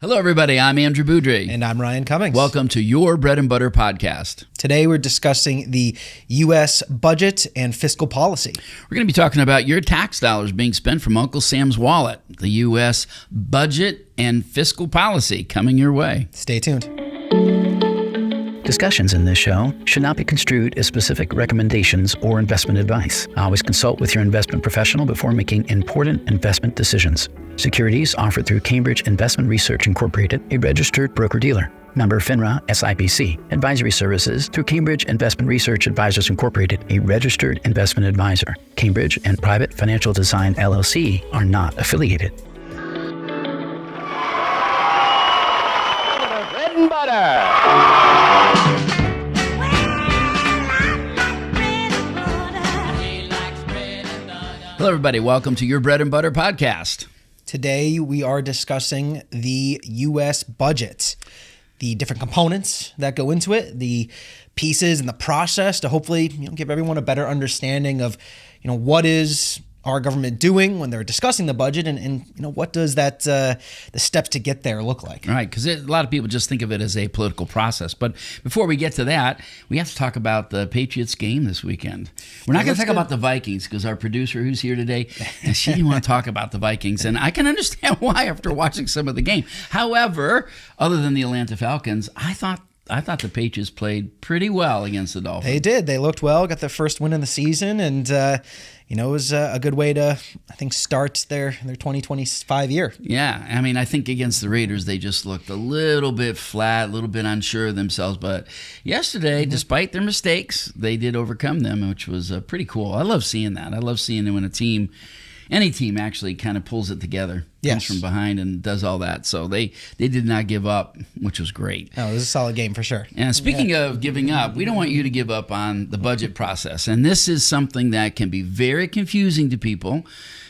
Hello, everybody. I'm Andrew Beaudry. And I'm Ryan Cummings. Welcome to your Bread and Butter podcast. Today, we're discussing the U.S. budget and fiscal policy. We're going to be talking about your tax dollars being spent from Uncle Sam's wallet, the U.S. budget and fiscal policy coming your way. Stay tuned. Discussions in this show should not be construed as specific recommendations or investment advice. Always consult with your investment professional before making important investment decisions. Securities offered through Cambridge Investment Research Incorporated, a registered broker-dealer. Member FINRA SIPC. Advisory services through Cambridge Investment Research Advisors Incorporated, a registered investment advisor. Cambridge and Private Financial Design LLC are not affiliated. Bread and butter. Hello, everybody. Welcome to your Bread and Butter podcast. Today, we are discussing the U.S. budget, the different components that go into it, the pieces and the process to hopefully give everyone a better understanding of what is our government doing when they're discussing the budget, and what does that the steps to get there look like? Right, because a lot of people just think of it as a political process. But before we get to that, we have to talk about the Patriots game this weekend. We're not going to talk about the Vikings because our producer who's here today, she didn't want to talk about the Vikings. And I can understand why after watching some of the game. However, other than the Atlanta Falcons, I thought the Patriots played pretty well against the Dolphins. They did. They looked well, got their first win in the season, and it was a good way to, I think, start their 2025 year. Yeah, I mean, I think against the Raiders, they just looked a little bit flat, a little bit unsure of themselves. But yesterday, despite their mistakes, they did overcome them, which was pretty cool. I love seeing that. I love seeing it when any team actually kind of pulls it together, comes from behind and does all that. So they did not give up, which was great. Oh, it was a solid game for sure. And speaking of giving up, we don't want you to give up on the budget process. And this is something that can be very confusing to people.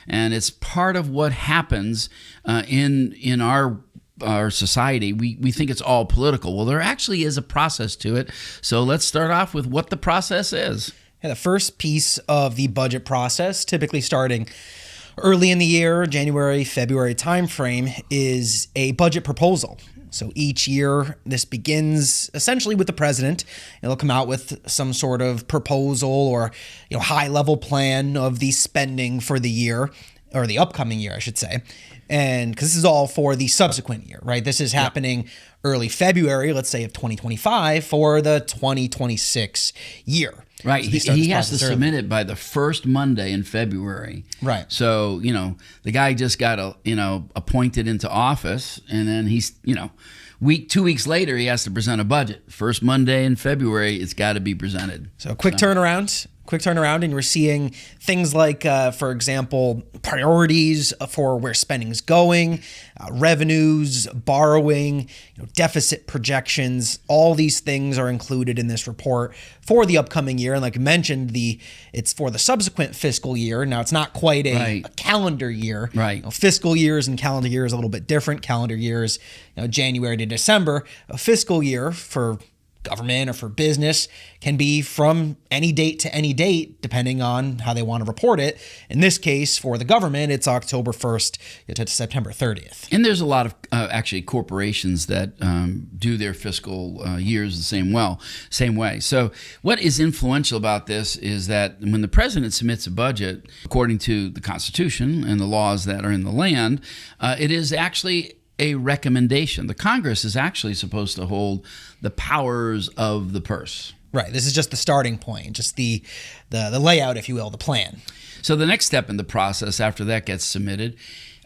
And it's part of what happens in our society. We think it's all political. Well, there actually is a process to it. So let's start off with what the process is. Yeah, the first piece of the budget process, typically starting early in the year, January, February timeframe, is a budget proposal. So each year, this begins essentially with the president. It'll come out with some sort of proposal or high-level plan of the spending for the year, or the upcoming year, I should say. And because this is all for the subsequent year, right? This is happening early February, let's say, of 2025 for the 2026 year. Right. So he has to submit it by the first Monday in February. Right. So, the guy just got appointed into office, and then he's, 2 weeks later, he has to present a budget. First Monday in February, it's got to be presented. So quick turnaround, and we're seeing things like, for example, priorities for where spending is going, revenues, borrowing, deficit projections. All these things are included in this report for the upcoming year. And like I mentioned, it's for the subsequent fiscal year. Now, it's not quite a calendar year. Right. Fiscal years and calendar years are a little bit different. Calendar years, January to December. A fiscal year for government or for business can be from any date to any date, depending on how they want to report it. In this case, for the government, it's October 1st to September 30th. And there's a lot of actually corporations that do their fiscal years the same way. So what is influential about this is that when the president submits a budget, according to the Constitution and the laws that are in the land, it is actually a recommendation. The Congress is actually supposed to hold the powers of the purse. Right. This is just the starting point, just the layout, if you will, the plan. So the next step in the process after that gets submitted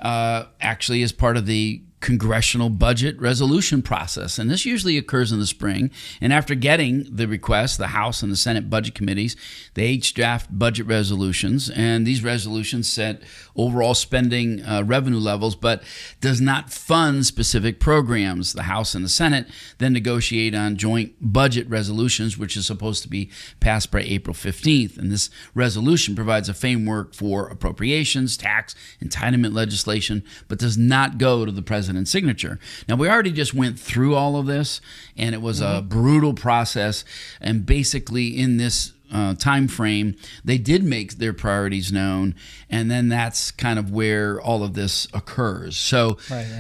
actually is part of the Congressional Budget Resolution process. And this usually occurs in the spring. And after getting the request, the House and the Senate budget committees, they each draft budget resolutions. And these resolutions set overall spending revenue levels, but does not fund specific programs. The House and the Senate then negotiate on joint budget resolutions, which is supposed to be passed by April 15th. And this resolution provides a framework for appropriations, tax, entitlement legislation, but does not go to the president's signature. Now, we already just went through all of this, and it was a brutal process. And basically in this time frame, they did make their priorities known, and then that's kind of where all of this occurs. So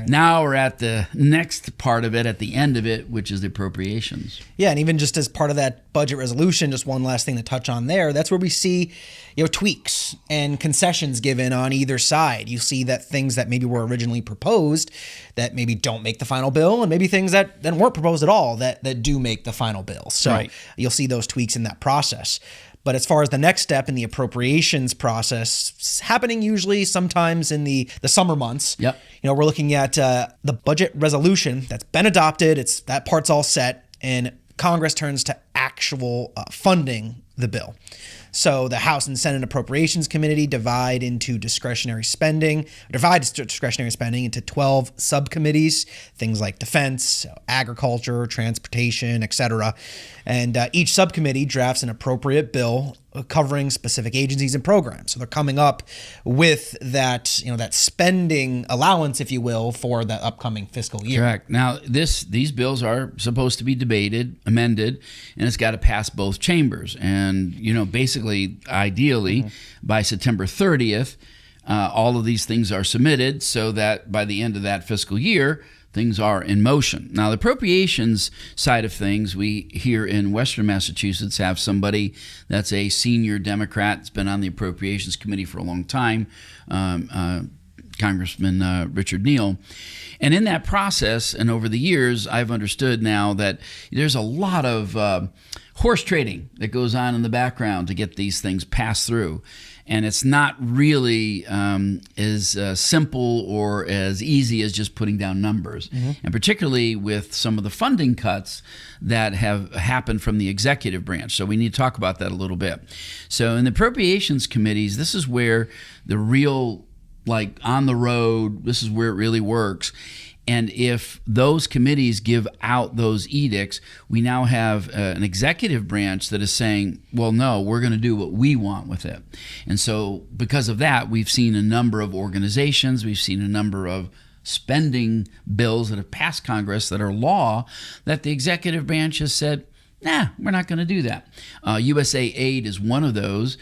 now we're at the next part of it, at the end of it, which is the appropriations. Yeah, and even just as part of that budget resolution, just one last thing to touch on there, that's where we see, tweaks and concessions given on either side. You see that things that maybe were originally proposed that maybe don't make the final bill, and maybe things that weren't proposed at all that do make the final bill. So you'll see those tweaks in that process. But as far as the next step in the appropriations process, it's happening usually sometimes in the summer months. Yep. We're looking at the budget resolution that's been adopted. That part's all set, and Congress turns to actual funding the bill. So the House and Senate Appropriations Committee divide discretionary spending into 12 subcommittees, things like defense, agriculture, transportation, etc. And each subcommittee drafts an appropriate bill covering specific agencies and programs. So they're coming up with that spending allowance, if you will, for the upcoming fiscal year. Correct. Now, these bills are supposed to be debated, amended, and it's got to pass both chambers. And, basically, ideally, by September 30th, all of these things are submitted so that by the end of that fiscal year, things are in motion. Now, the appropriations side of things, we here in Western Massachusetts have somebody that's a senior Democrat that's been on the Appropriations Committee for a long time, Congressman Richard Neal. And in that process, and over the years, I've understood now that there's a lot of horse trading that goes on in the background to get these things passed through. And it's not really as simple or as easy as just putting down numbers. And particularly with some of the funding cuts that have happened from the executive branch. So we need to talk about that a little bit. So in the appropriations committees, this is where the real, on the road, this is where it really works. And if those committees give out those edicts, we now have an executive branch that is saying, well, no, we're going to do what we want with it. And so because of that, we've seen a number of organizations, we've seen a number of spending bills that have passed Congress that are law that the executive branch has said, nah, we're not going to do that. USA Aid is one of those.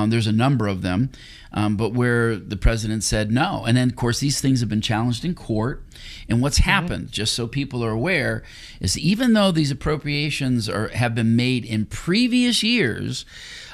There's a number of them, but where the president said no. And then, of course, these things have been challenged in court. And what's happened, just so people are aware, is even though these appropriations have been made in previous years,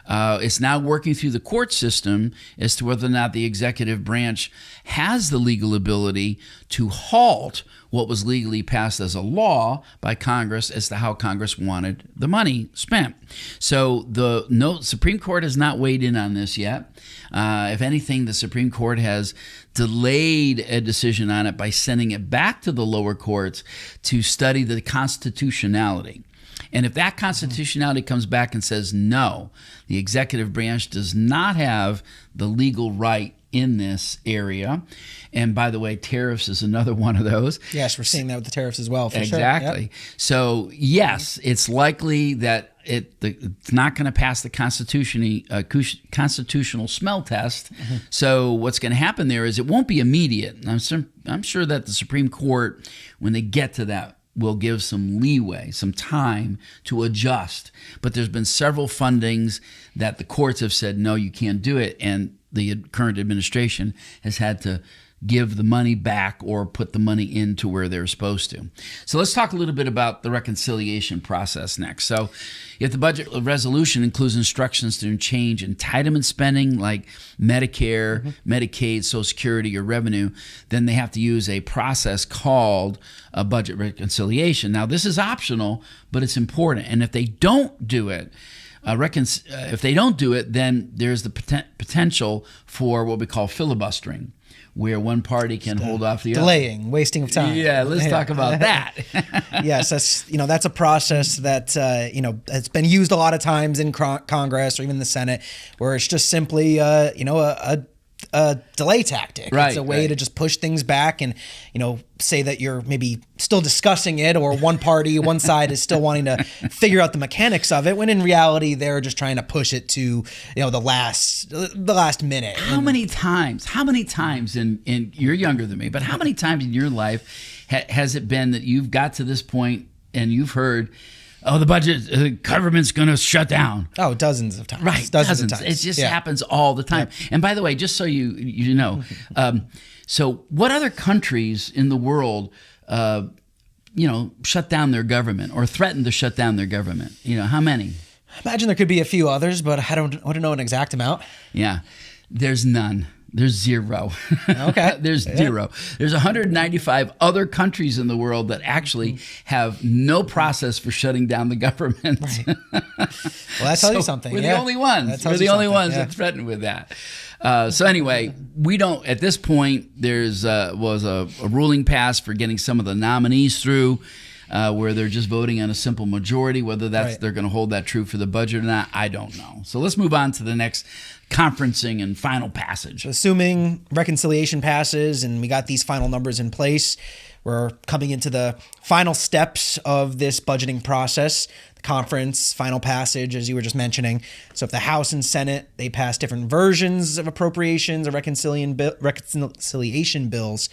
it's now working through the court system as to whether or not the executive branch has the legal ability to halt what was legally passed as a law by Congress as to how Congress wanted the money spent. So the Supreme Court has not weighed in on this yet. If anything, the Supreme Court has delayed a decision on it by sending it back to the lower courts to study the constitutionality. And if that constitutionality comes back and says no, the executive branch does not have the legal right in this area. And by the way, tariffs is another one of those. Yes, we're seeing that with the tariffs as well, for exactly. sure. Yep. So yes, it's likely that it's not going to pass the constitutional smell test. So what's going to happen there is it won't be immediate. I'm sure that the Supreme Court, when they get to that, will give some leeway, some time to adjust. But there's been several fundings that the courts have said, no, you can't do it. And the current administration has had to give the money back or put the money into where they're supposed to. So let's talk a little bit about the reconciliation process next. So if the budget resolution includes instructions to change entitlement spending like Medicare, Medicaid, Social Security, or revenue, then they have to use a process called a budget reconciliation. Now, this is optional, but it's important. And if they don't do it, then there's the potential for what we call filibustering, where one party can hold off the delaying, wasting of time. Yeah, let's talk about that. Yes, that's a process that it's been used a lot of times in Congress or even the Senate, where it's just simply a delay tactic. Right, it's a way to just push things back and say that you're maybe still discussing it, or one side is still wanting to figure out the mechanics of it, when in reality they're just trying to push it to the last minute. How many times in you're younger than me, but how many times in your life has it been that you've got to this point and you've heard the government's going to shut down. Oh, dozens of times. Right, dozens of times. It just happens all the time. Yep. And by the way, just so you know, so what other countries in the world, shut down their government or threaten to shut down their government? How many? I imagine there could be a few others, but I don't know an exact amount. Yeah, there's none. There's zero. Okay. There's zero. There's 195 other countries in the world that actually have no process for shutting down the government. Right. Well, that tells you something. We're the only ones. We're the only ones that threaten with that. So anyway, we don't, at this point, there's was a ruling passed for getting some of the nominees through, where they're just voting on a simple majority. Whether they're going to hold that true for the budget or not, I don't know. So let's move on to the next conferencing and final passage. Assuming reconciliation passes and we got these final numbers in place, we're coming into the final steps of this budgeting process, the conference, final passage, as you were just mentioning. So if the House and Senate, they pass different versions of appropriations or reconciliation bills,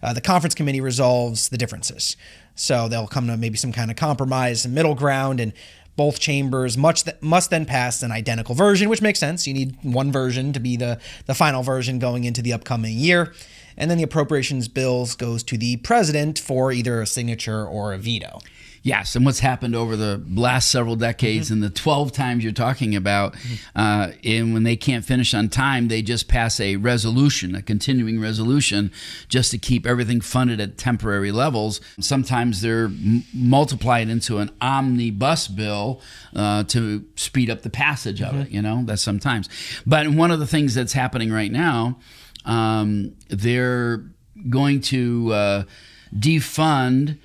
the conference committee resolves the differences. So they'll come to maybe some kind of compromise, middle ground, and both chambers must then pass an identical version, which makes sense. You need one version to be the final version going into the upcoming year. And then the appropriations bills goes to the president for either a signature or a veto. Yes, and what's happened over the last several decades and the 12 times you're talking about, and when they can't finish on time, they just pass a resolution, a continuing resolution, just to keep everything funded at temporary levels. Sometimes they're multiplied into an omnibus bill to speed up the passage of it, that's sometimes. But one of the things that's happening right now, they're going to defund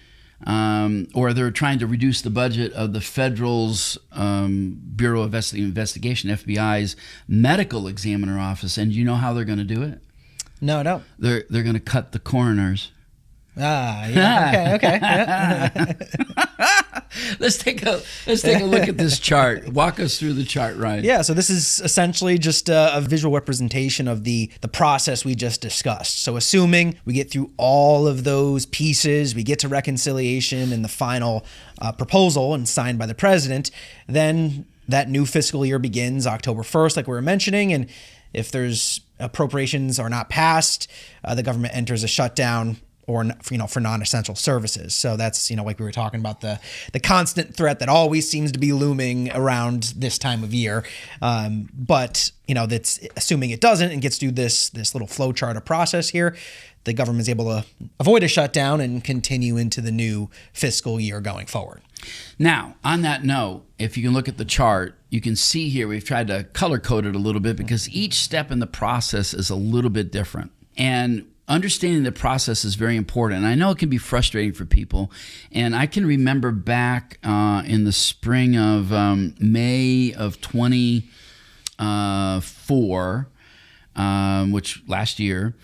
or they're trying to reduce the budget of the Federal's Bureau of Investigation, FBI's medical examiner office. And you know how they're going to do it? No. They're going to cut the coroners. Yeah. Okay. Yeah. Let's take a look at this chart. Walk us through the chart, Ryan. Yeah, so this is essentially just a visual representation of the process we just discussed. So assuming we get through all of those pieces, we get to reconciliation and the final proposal and signed by the president, then that new fiscal year begins October 1st, like we were mentioning, and if there's appropriations are not passed, the government enters a shutdown or for non-essential services. So that's like we were talking about the constant threat that always seems to be looming around this time of year. But that's assuming it doesn't and gets through this little flow chart of process here, the government is able to avoid a shutdown and continue into the new fiscal year going forward. Now, on that note, if you can look at the chart, you can see here we've tried to color code it a little bit because each step in the process is a little bit different. And understanding the process is very important. And I know it can be frustrating for people. And I can remember back in the spring of May of 24, which last year,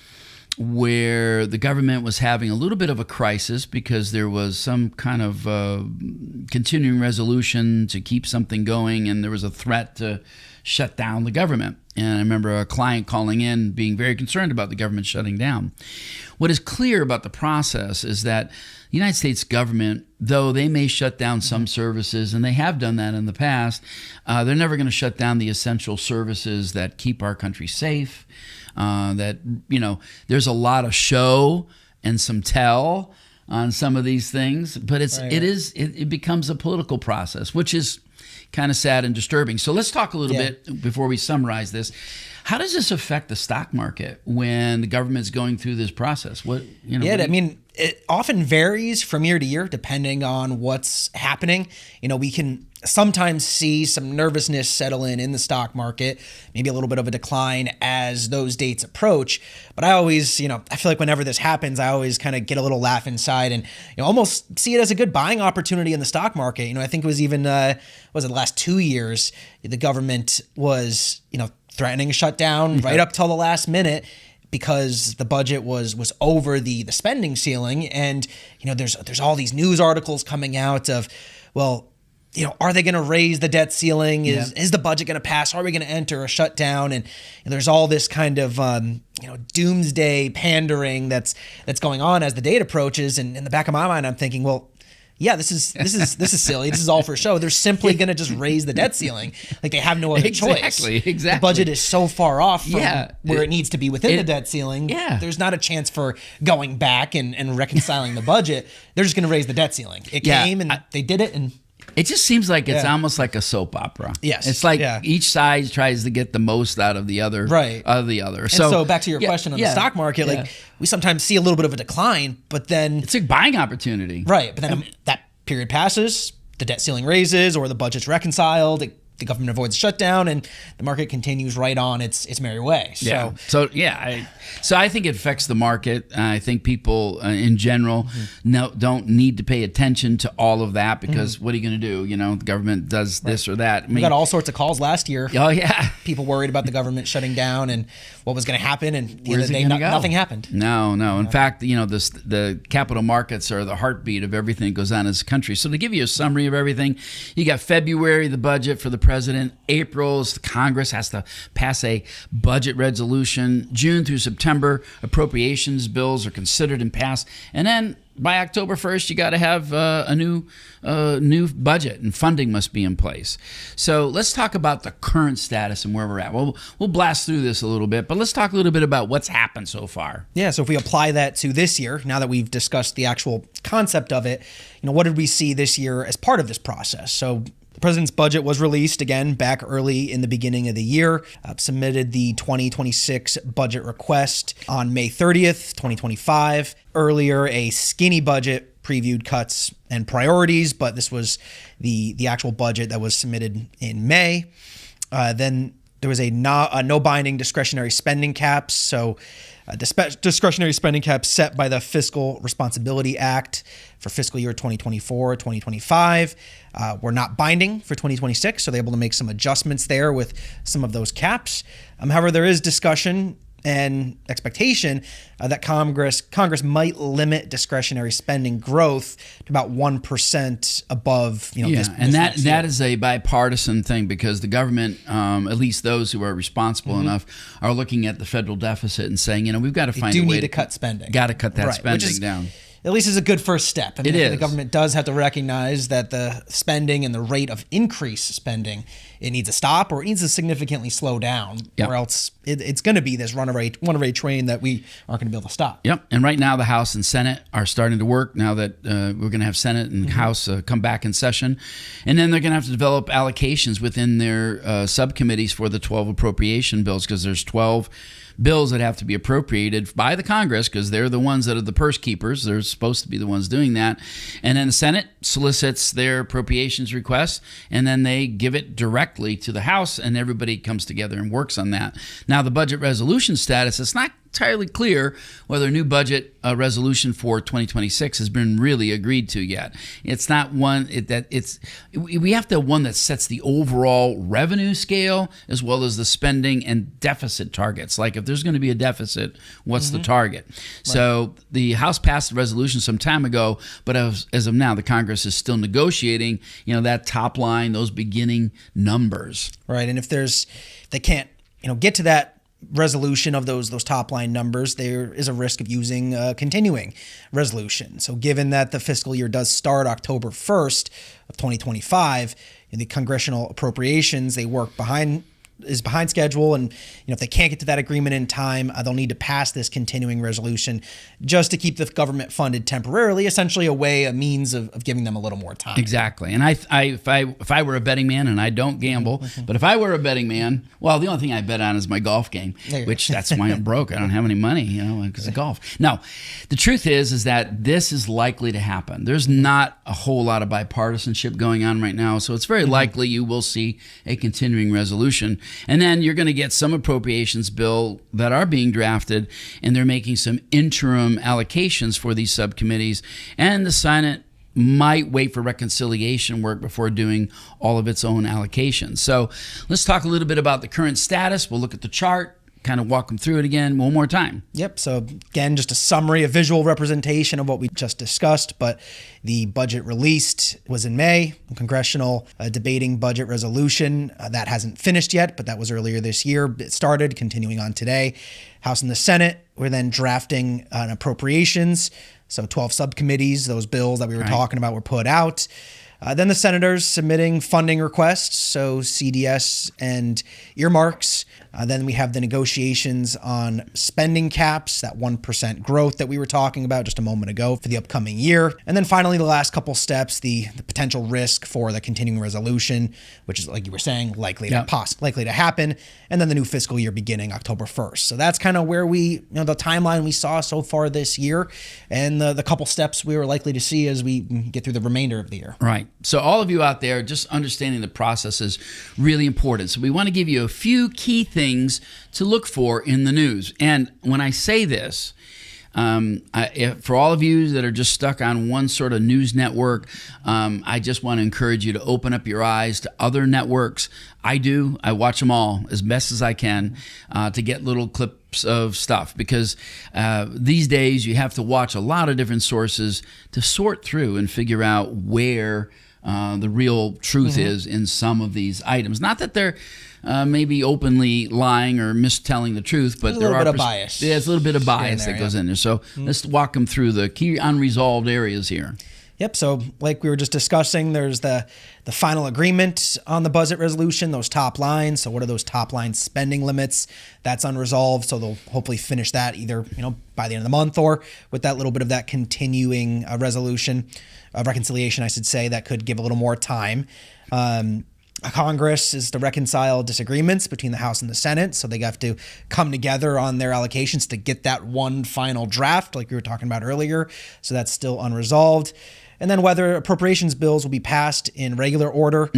where the government was having a little bit of a crisis because there was some kind of continuing resolution to keep something going, and there was a threat to shut down the government. And I remember a client calling in being very concerned about the government shutting down. What is clear about the process is that the United States government, though they may shut down some services, and they have done that in the past, they're never going to shut down the essential services that keep our country safe. There's a lot of show and some tell on some of these things, but it becomes a political process, which is kind of sad and disturbing. So let's talk a little bit before we summarize this. How does this affect the stock market when the government's going through this process? It often varies from year to year depending on what's happening. We can sometimes see some nervousness settle in the stock market, maybe a little bit of a decline as those dates approach. But I always, I feel like whenever this happens, I always kind of get a little laugh inside and almost see it as a good buying opportunity in the stock market. I think it was even, the last 2 years, the government was, threatening a shutdown right up till the last minute, because the budget was over the spending ceiling. And, there's all these news articles coming out of, are they going to raise the debt ceiling? Is the budget going to pass? Are we going to enter a shutdown? And there's all this kind of, doomsday pandering that's going on as the date approaches. And in the back of my mind, I'm thinking, yeah, this is silly. This is all for show. They're simply going to just raise the debt ceiling. Like they have no other choice. Exactly. The budget is so far off from Yeah. where it needs to be within the debt ceiling. Yeah. There's not a chance for going back and reconciling the budget. They're just going to raise the debt ceiling. It came and they did it, and it just seems like it's almost like a soap opera. Yes. It's like each side tries to get the most out of the other. Right. Of the other. And so back to your question on the stock market, like we sometimes see a little bit of a decline, but then it's a buying opportunity. right. But then that period passes, the debt ceiling raises, or the budget's reconciled. The government avoids a shutdown, and the market continues right on its merry way. So So I think it affects the market. I think people in general don't need to pay attention to all of that because what are you going to do? You know, the government does this or that. I mean, we got all sorts of calls last year. Oh yeah, people worried about the government shutting down and what was going to happen, and at the end of the day, go? nothing happened. No. In fact, you know, the capital markets are the heartbeat of everything that goes on in this country. So to give you a summary of everything, you got February, the budget for the president. April's the Congress has to pass a budget resolution. June through September, appropriations bills are considered and passed, and then by October 1st, you got to have a new budget, and funding must be in place. So let's talk about the current status and where we're at. Well, we'll blast through this a little bit, but let's talk a little bit about what's happened so far. Yeah, so if we apply that to this year, now that we've discussed the actual concept of it, you know, what did we see this year as part of this process? So the president's budget was released again back early in the beginning of the year, submitted the 2026 budget request on May 30th, 2025. Earlier, a skinny budget previewed cuts and priorities, but this was the actual budget that was submitted in May. Then there was a no binding discretionary spending caps. So discretionary spending caps set by the Fiscal Responsibility Act for fiscal year 2024, 2025 were not binding for 2026. So they're able to make some adjustments there with some of those caps. However, there is discussion and expectation that Congress might limit discretionary spending growth to about 1% above, that is a bipartisan thing because the government, at least those who are responsible enough, are looking at the federal deficit and saying, we've got to find a way to cut spending. Got to cut that spending down. At least is a good first step. I mean, the government does have to recognize that the spending and the rate of increased spending, it needs to stop or it needs to significantly slow down, or else it's going to be this runaway train that we aren't going to be able to stop. Yep. And right now the House and Senate are starting to work now that we're going to have Senate and House come back in session. And then they're going to have to develop allocations within their subcommittees for the 12 appropriation bills because there's 12 bills that have to be appropriated by the Congress because they're the ones that are the purse keepers. They're supposed to be the ones doing that. And then the Senate solicits their appropriations requests, and then they give it directly to the House, and everybody comes together and works on that. Now, the budget resolution status, it's not entirely clear whether a new budget resolution for 2026 has been really agreed to yet. It's not one we have to have one that sets the overall revenue scale as well as the spending and deficit targets. Like if there's going to be a deficit, what's the target? Right. So the House passed a resolution some time ago, but as of now, the Congress is still negotiating, that top line, those beginning numbers. Right, and if they can't, get to that resolution of those top line numbers, there is a risk of using a continuing resolution. So given that the fiscal year does start October 1st of 2025, in the congressional appropriations, they work behind schedule, and if they can't get to that agreement in time, they'll need to pass this continuing resolution just to keep the government funded temporarily, essentially a means of giving them a little more time. Exactly. And if I were a betting man, and I don't gamble, but if I were a betting man, well, the only thing I bet on is my golf game, which that's why I'm broke. I don't have any money, because of golf. Now, the truth is that this is likely to happen. There's not a whole lot of bipartisanship going on right now, so it's very likely you will see a continuing resolution. And then you're going to get some appropriations bill that are being drafted, and they're making some interim allocations for these subcommittees. And the Senate might wait for reconciliation work before doing all of its own allocations. So let's talk a little bit about the current status. We'll look at the chart. kind of walk them through it again one more time. Yep. So again, just a summary, a visual representation of what we just discussed. But the budget released was in May. Congressional debating budget resolution. That hasn't finished yet, but that was earlier this year. It started, continuing on today. House and the Senate were then drafting an appropriations. So 12 subcommittees, those bills that we were talking about were put out. Then the senators submitting funding requests, so CDS and earmarks. Then we have the negotiations on spending caps, that 1% growth that we were talking about just a moment ago for the upcoming year. And then finally, the last couple steps, the potential risk for the continuing resolution, which is, like you were saying, likely to happen. And then the new fiscal year beginning October 1st. So that's kind of where the timeline we saw so far this year, and the couple steps we were likely to see as we get through the remainder of the year. Right. So all of you out there, just understanding the process is really important. So we want to give you a few key things to look for in the news. And when I say this, for all of you that are just stuck on one sort of news network, I just want to encourage you to open up your eyes to other networks. I do. I watch them all as best as I can to get little clips of stuff, because these days you have to watch a lot of different sources to sort through and figure out where the real truth is in some of these items. Not that they're maybe openly lying or mistelling the truth, but there are a little bit of bias. There's a little bit of bias that goes in there. So let's walk them through the key unresolved areas here. Yep. So like we were just discussing, there's the final agreement on the budget resolution, those top lines. So what are those top line spending limits? That's unresolved. So they'll hopefully finish that either, by the end of the month, or with that little bit of that continuing resolution of reconciliation, I should say, that could give a little more time. Congress is to reconcile disagreements between the House and the Senate. So they have to come together on their allocations to get that one final draft, like we were talking about earlier. So that's still unresolved. And then whether appropriations bills will be passed in regular order,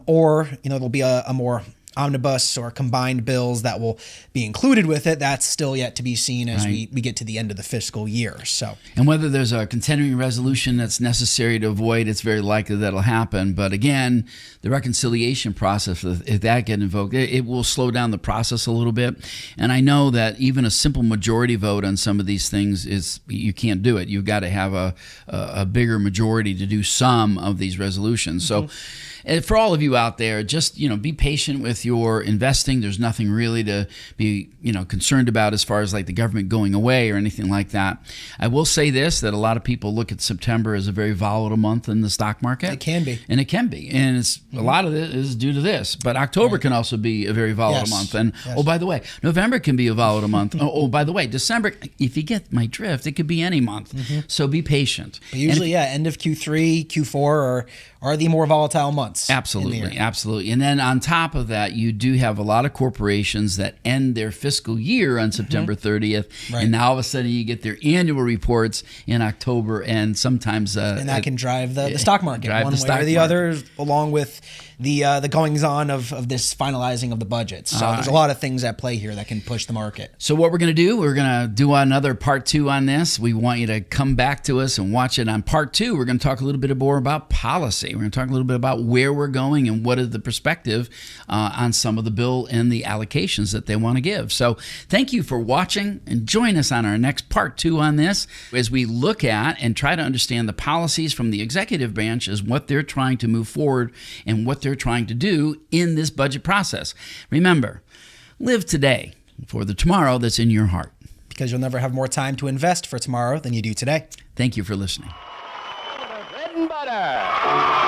or there'll be a more omnibus or combined bills that will be included with it. That's still yet to be seen as we get to the end of the fiscal year. So, and whether there's a continuing resolution that's necessary to avoid, it's very likely that'll happen. But again, the reconciliation process, if that gets invoked, it will slow down the process a little bit. And I know that even a simple majority vote on some of these things you can't do it. You've got to have a bigger majority to do some of these resolutions. So for all of you out there, just be patient with your investing. There's nothing really to be concerned about as far as like the government going away or anything like that. I will say this, that a lot of people look at September as a very volatile month in the stock market. It can be. And it can be. And it's a lot of it is due to this. But October can also be a very volatile month. And oh, by the way, November can be a volatile month. Oh, by the way, December, if you get my drift, it could be any month. So be patient. But usually, end of Q3, Q4 are the more volatile months. Absolutely, absolutely. And then on top of that, you do have a lot of corporations that end their fiscal year on September 30th. Right. And now all of a sudden you get their annual reports in October, and sometimes... and that can drive the stock market one way or the other, along with the goings-on of this finalizing of the budget. So there's a lot of things at play here that can push the market. So what we're going to do, we're going to do another part 2 on this. We want you to come back to us and watch it. On part 2, we're going to talk a little bit more about policy. We're going to talk a little bit about where we're going and what is the perspective on some of the bill and the allocations that they want to give. So thank you for watching, and join us on our next part 2 on this as we look at and try to understand the policies from the executive branch as what they're trying to move forward and what they're trying to do in this budget process. Remember, live today for the tomorrow that's in your heart. Because you'll never have more time to invest for tomorrow than you do today. Thank you for listening. Bread and butter.